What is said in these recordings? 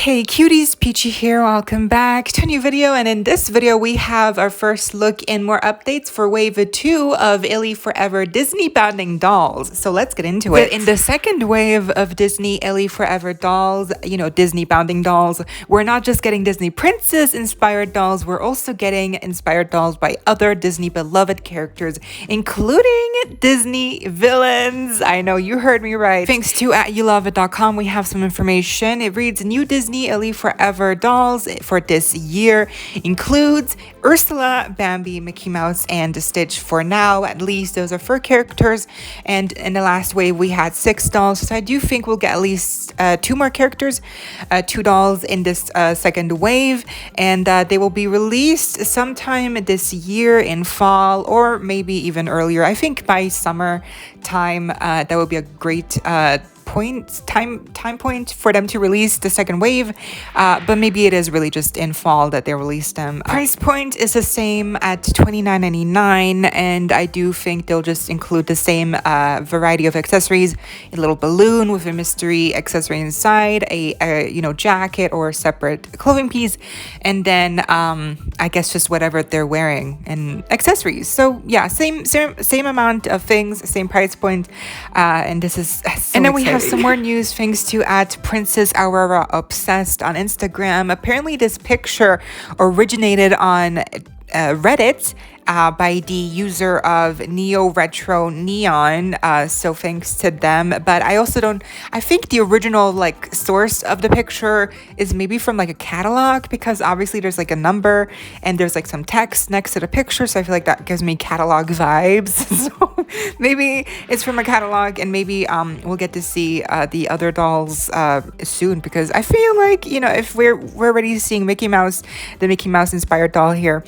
Hey cuties, PeachY here, welcome back to a new video, and in this video we have our first look and more updates for wave 2 of ILY4ever Disney bounding dolls. So let's get into it. In the second wave of Disney ILY4ever dolls, Disney bounding dolls, we're not just getting Disney princess inspired dolls, we're also getting inspired dolls by other Disney beloved characters, including Disney villains. I know you heard me right. Thanks to @youloveit.com, we have some information. It reads, new Disney ILY4ever dolls for this year includes Ursula, Bambi, Mickey Mouse, and Stitch. For now, at least, those are 4 characters. And in the last wave, we had 6 dolls. So I do think we'll get at least 2 more characters, 2 dolls in this second wave. And they will be released sometime this year in fall or maybe even earlier. I think by summer time, that would be a great time point for them to release the second wave, but maybe it is really just in fall that they release them. Price point is the same at $29.99, and I do think they'll just include the same variety of accessories: a little balloon with a mystery accessory inside, a jacket or a separate clothing piece, and then I guess just whatever they're wearing and accessories. So yeah, same amount of things, same price point, and this is so and then exciting. We have some more news thanks to @Princess Aurora Obsessed on Instagram. Apparently this picture originated on Reddit by the user of Neo Retro Neon, so thanks to them. But I think the original source of the picture is maybe from a catalog, because obviously there's a number and there's some text next to the picture, so I feel like that gives me catalog vibes. So maybe it's from a catalog, and maybe we'll get to see the other dolls soon, because I feel like if we're already seeing Mickey Mouse, the Mickey Mouse inspired doll here,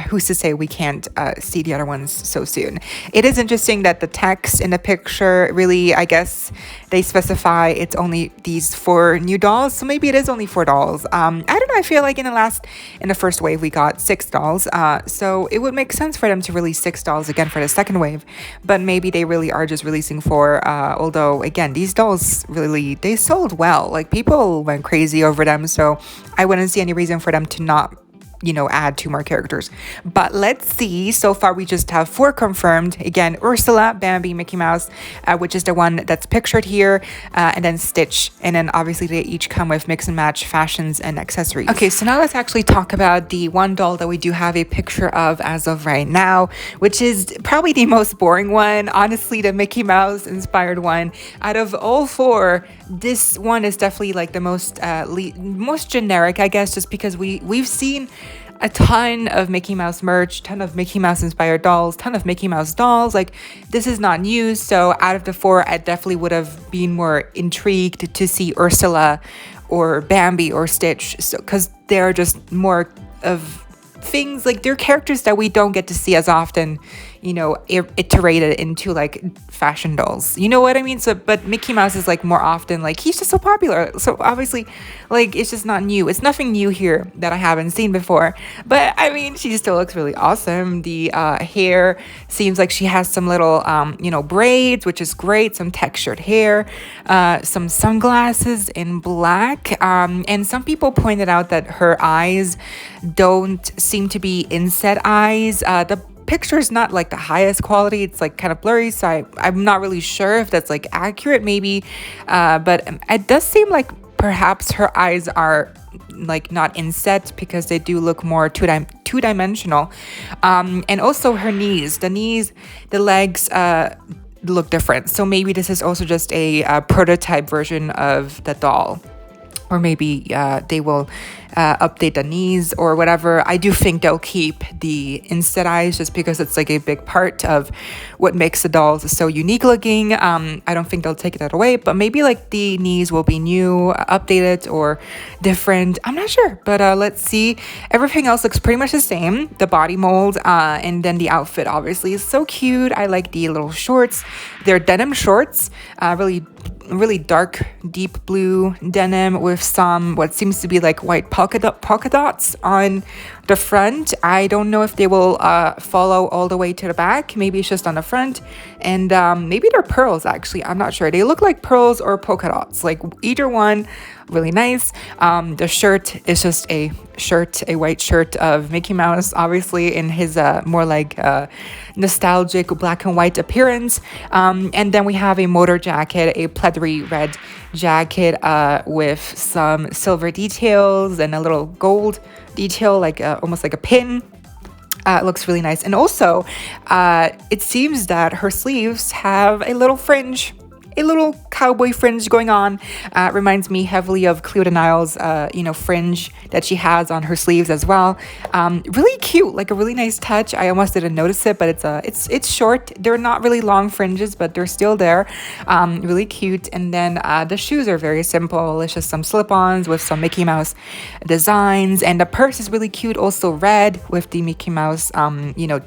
who's to say we can't see the other ones so soon. It is interesting that the text in the picture really, I guess they specify it's only these 4 new dolls, so maybe it is only 4 dolls. I don't know, I feel like in the first wave we got 6 dolls, so it would make sense for them to release 6 dolls again for the second wave, but maybe they really are just releasing 4, although again, these dolls really, they sold well, people went crazy over them, so I wouldn't see any reason for them to not add 2 more characters. But let's see. So far we just have 4 confirmed. Again, Ursula, Bambi, Mickey Mouse, which is the one that's pictured here, and then Stitch, and then obviously they each come with mix and match fashions and accessories. Okay, so now let's actually talk about the one doll that we do have a picture of as of right now, which is probably the most boring one, honestly, the Mickey Mouse inspired one. Out of all 4, this one is definitely the most generic, I guess, just because we've seen a ton of Mickey Mouse merch, ton of Mickey Mouse inspired dolls, ton of Mickey Mouse dolls. This is not new. So out of the 4, I definitely would have been more intrigued to see Ursula or Bambi or Stitch, so because they're just more of things, they're characters that we don't get to see as often, iterated into fashion dolls, you know what I mean? So but Mickey Mouse is more often he's just so popular, so obviously it's just not new. It's nothing new here that I haven't seen before, but I mean, she still looks really awesome. The hair seems like she has some little braids, which is great, some textured hair, some sunglasses in black, and some people pointed out that her eyes don't seem to be inset eyes. The picture is not the highest quality, it's kind of blurry, so I'm not really sure if that's accurate, maybe, but it does seem like perhaps her eyes are not inset, because they do look more two-dimensional, and also her knees, the legs look different, so maybe this is also just a prototype version of the doll, or maybe they will update the knees or whatever. I do think they'll keep the inset eyes, just because it's a big part of what makes the dolls so unique looking. I don't think they'll take that away, but maybe the knees will be new, updated, or different. I'm not sure, but let's see. Everything else looks pretty much the same. The body mold, and then the outfit obviously is so cute. I like the little shorts. They're denim shorts, really dark deep blue denim with some what seems to be white polka dots on the front. I don't know if they will follow all the way to the back. Maybe it's just on the front, and maybe they're pearls, actually. I'm not sure. They look like pearls or polka dots, either one. really nice. The shirt is just a white shirt of Mickey Mouse, obviously in his more like nostalgic black and white appearance. And then we have a motor jacket, a pleathery red jacket with some silver details and a little gold detail, like almost like a pin. It looks really nice. And also, it seems that her sleeves have a little fringe, a little cowboy fringe going on. Reminds me heavily of Cleo de Nile's, fringe that she has on her sleeves as well. Really cute, like a really nice touch. I almost didn't notice it, but it's short. They're not really long fringes, but they're still there. Really cute. And then the shoes are very simple. It's just some slip-ons with some Mickey Mouse designs, and the purse is really cute, also red with the Mickey Mouse,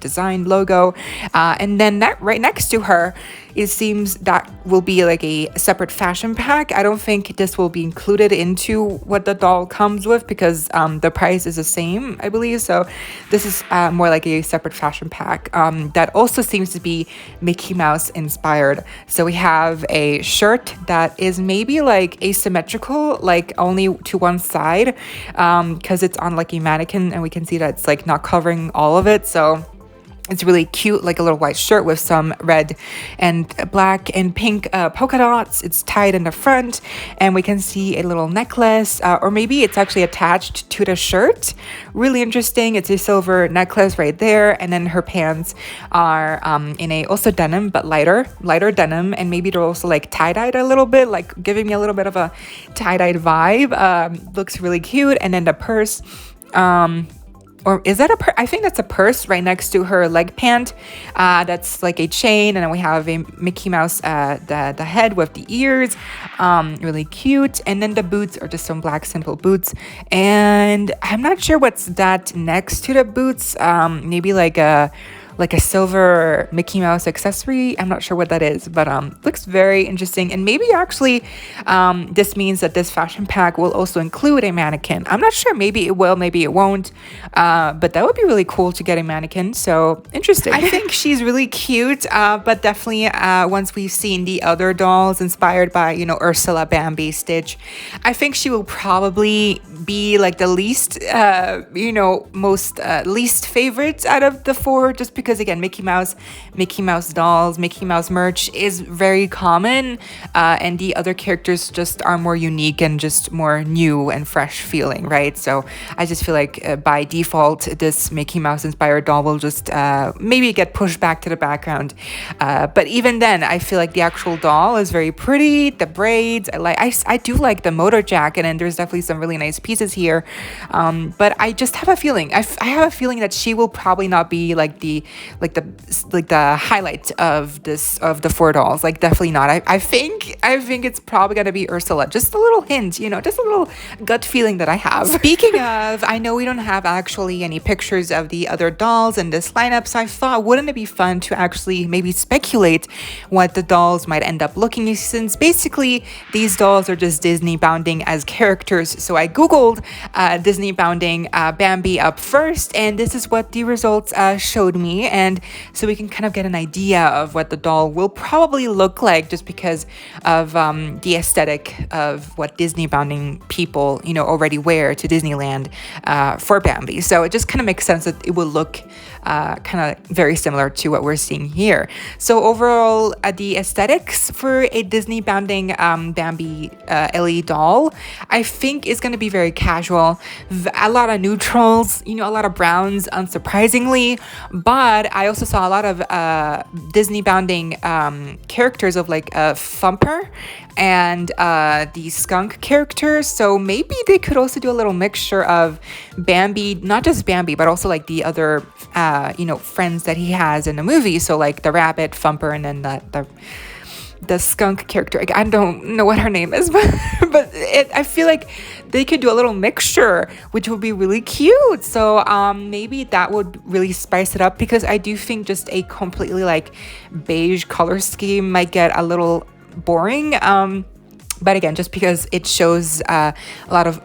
design logo. And then that right next to her, it seems that will be like a separate fashion pack. I don't think this will be included into what the doll comes with because the price is the same, I believe. So this is more like a separate fashion pack that also seems to be Mickey Mouse inspired. So we have a shirt that is maybe like asymmetrical, like only to one side, because it's on like a mannequin and we can see that it's like not covering all of it. So it's really cute, like a little white shirt with some red and black and pink polka dots. It's tied in the front, and we can see a little necklace, or maybe it's actually attached to the shirt. Really interesting. It's a silver necklace right there, and then her pants are in a also denim, but lighter denim, and maybe they're also like tie-dyed a little bit, like giving me a little bit of a tie-dyed vibe. Looks really cute. And then the purse, or is that I think that's a purse right next to her leg pant. That's like a chain, and then we have a Mickey Mouse, the head with the ears. Really cute. And then the boots are just some black simple boots, and I'm not sure what's that next to the boots. Maybe like a silver Mickey Mouse accessory. I'm not sure what that is, but looks very interesting. And maybe actually this means that this fashion pack will also include a mannequin. I'm not sure. Maybe it will, maybe it won't. But that would be really cool to get a mannequin. So interesting. I think she's really cute, but definitely once we've seen the other dolls inspired by, Ursula, Bambi, Stitch, I think she will probably be like the least, most least favorite out of the four, just because again, Mickey Mouse dolls, Mickey Mouse merch is very common, and the other characters just are more unique and just more new and fresh feeling, right? So I just feel like by default, this Mickey Mouse inspired doll will just maybe get pushed back to the background. But even then, I feel like the actual doll is very pretty. The braids, I do like the motor jacket, and there's definitely some really nice pieces here. But I just have a feeling, I have a feeling that she will probably not be like the highlight of the four dolls. Like definitely not. I think it's probably gonna be Ursula. Just a little hint, just a little gut feeling that I have. Speaking of, I know we don't have actually any pictures of the other dolls in this lineup, so I thought, wouldn't it be fun to actually maybe speculate what the dolls might end up looking like, since basically these dolls are just Disney bounding as characters. So I googled Disney bounding Bambi up first, and this is what the results showed me. And so we can kind of get an idea of what the doll will probably look like, just because of the aesthetic of what Disney bounding people, already wear to Disneyland for Bambi. So it just kind of makes sense that it will look kind of very similar to what we're seeing here. So overall, the aesthetics for a Disney bounding Bambi Ellie doll, I think is going to be very casual. A lot of neutrals, a lot of browns, unsurprisingly. But I also saw a lot of Disney bounding characters of like Thumper and the skunk characters. So maybe they could also do a little mixture of Bambi, not just Bambi, but also like the other, friends that he has in the movie. So like the rabbit, Thumper, and then the skunk character. I don't know what her name is, but I feel like they could do a little mixture, which would be really cute. So maybe that would really spice it up, because I do think just a completely like beige color scheme might get a little boring. But again, just because it shows a lot of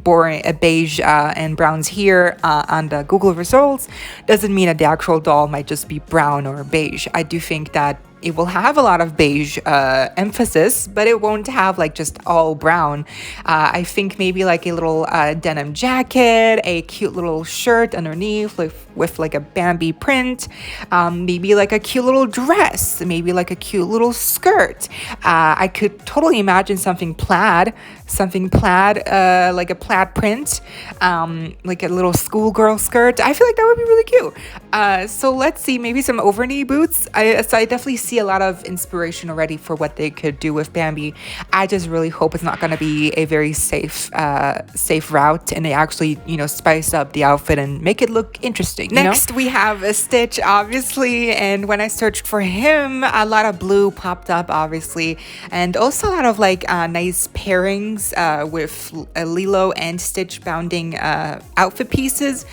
boring beige and browns here on the Google results, doesn't mean that the actual doll might just be brown or beige. I do think that it will have a lot of beige emphasis, but it won't have like just all brown. I think maybe like a little denim jacket, a cute little shirt underneath with like a Bambi print, maybe like a cute little dress, maybe like a cute little skirt. I could totally imagine something plaid, like a plaid print, like a little schoolgirl skirt. I feel like that would be really cute. So let's see, maybe some over-knee boots. So I definitely see a lot of inspiration already for what they could do with Bambi. I just really hope it's not going to be a very safe route, and they actually, spice up the outfit and make it look interesting. Next, we have a Stitch, obviously, and when I searched for him, a lot of blue popped up, obviously, and also a lot of like nice pairings with Lilo and Stitch bounding outfit pieces.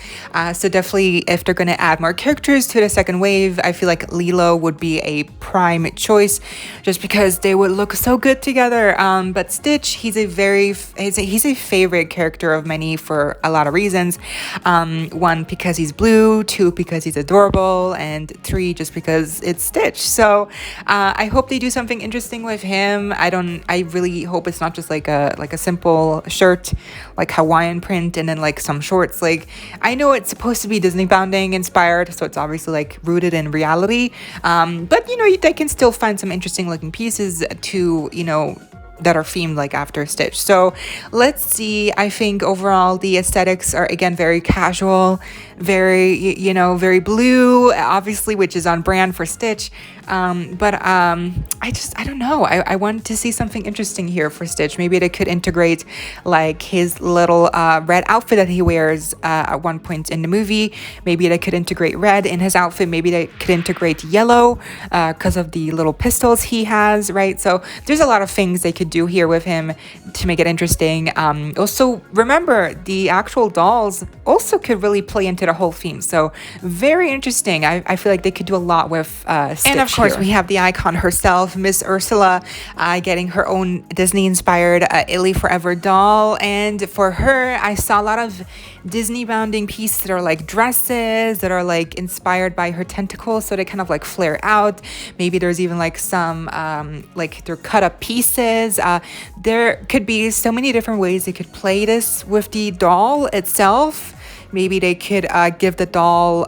So definitely, if they're going to add more characters to the second wave, I feel like Lilo would be a prime choice, just because they would look so good together. But Stitch, he's a favorite character of many for a lot of reasons. One, because he's blue. Two, because he's adorable. And three, just because it's Stitch. So I hope they do something interesting with him. I really hope it's not just like a simple shirt, like Hawaiian print, and then like some shorts. Like, I know it's supposed to be Disney bounding inspired, so it's obviously like rooted in reality. But they can still find some interesting looking pieces to, that are themed like after Stitch. So let's see. I think overall the aesthetics are again very casual, very very blue, obviously, which is on brand for Stitch. But I don't know. I want to see something interesting here for Stitch. Maybe they could integrate like his little red outfit that he wears at one point in the movie. Maybe they could integrate red in his outfit. Maybe they could integrate yellow because of the little pistols he has, right? So there's a lot of things they could do here with him to make it interesting. Also, remember, the actual dolls also could really play into the whole theme. So very interesting. I feel like they could do a lot with Stitch. And of course, we have the icon herself, Miss Ursula, getting her own Disney-inspired ILY4ever doll. And for her, I saw a lot of Disney bounding pieces that are like dresses that are like inspired by her tentacles, so they kind of like flare out. Maybe there's even like some like they're cut up pieces. There could be so many different ways they could play this with the doll itself. Maybe they could give the doll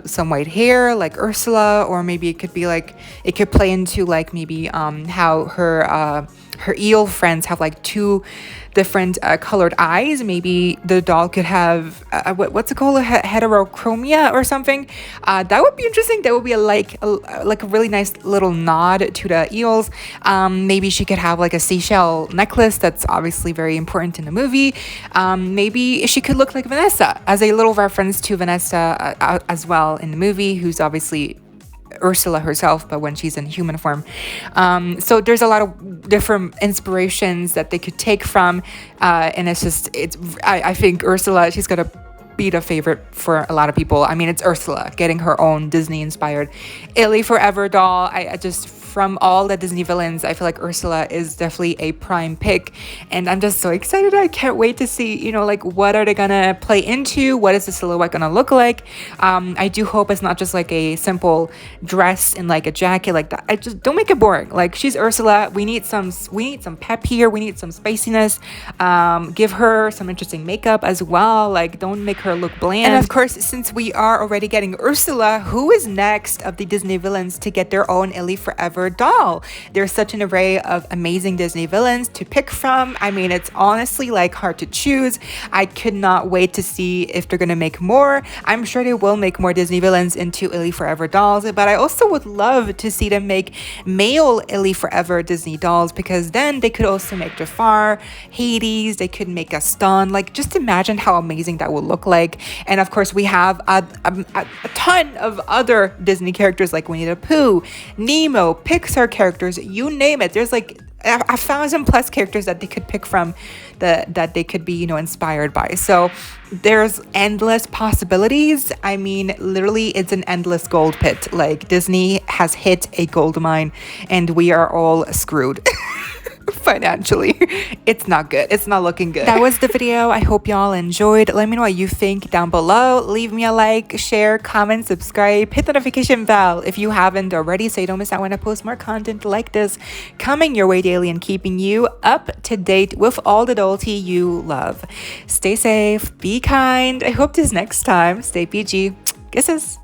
some white hair like Ursula, or maybe it could be like, it could play into like maybe how her eel friends have like two different colored eyes. Maybe the doll could have what's it called, heterochromia or something. That would be interesting. That would be like a really nice little nod to the eels. Maybe she could have like a seashell necklace that's obviously very important in the movie. Maybe she could look like Vanessa, as a little reference to Vanessa as well in the movie, who's obviously Ursula herself, but when she's in human form. So there's a lot of different inspirations that they could take from, and I think Ursula, she's gonna be the favorite for a lot of people. I mean, it's Ursula getting her own Disney-inspired ILY4ever doll. I just, from all the Disney villains, I feel like Ursula is definitely a prime pick, and I'm just so excited. I can't wait to see, like, what are they gonna play into? What is the silhouette gonna look like? I do hope it's not just like a simple dress and like a jacket like that. I just don't make it boring. Like, she's Ursula. We need some pep here. We need some spiciness. Give her some interesting makeup as well. Like, don't make her look bland. And of course, since we are already getting Ursula, who is next of the Disney villains to get their own ILY4ever doll? There's such an array of amazing Disney villains to pick from. I mean, it's honestly like hard to choose. I could not wait to see if they're gonna make more. I'm sure they will make more Disney villains into ILY4ever dolls, but I also would love to see them make male ILY4ever Disney dolls, because then they could also make Jafar, Hades, they could make Gaston. Like, just imagine how amazing that would look like. And of course, we have a ton of other Disney characters like Winnie the Pooh, Nemo, Pixar characters, you name it. There's like 1,000+ characters that they could pick from, that they could be, inspired by. So there's endless possibilities. I mean, literally, it's an endless gold pit. Like, Disney has hit a gold mine, and we are all screwed. financially. It's not good. It's not looking good. That was the video. I hope y'all enjoyed. Let me know what you think down below. Leave me a like, share, comment, subscribe, hit the notification bell if you haven't already so you don't miss out when I post more content like this coming your way daily and keeping you up to date with all the adulty you love. Stay safe, be kind. I hope this next time. Stay PG. Kisses.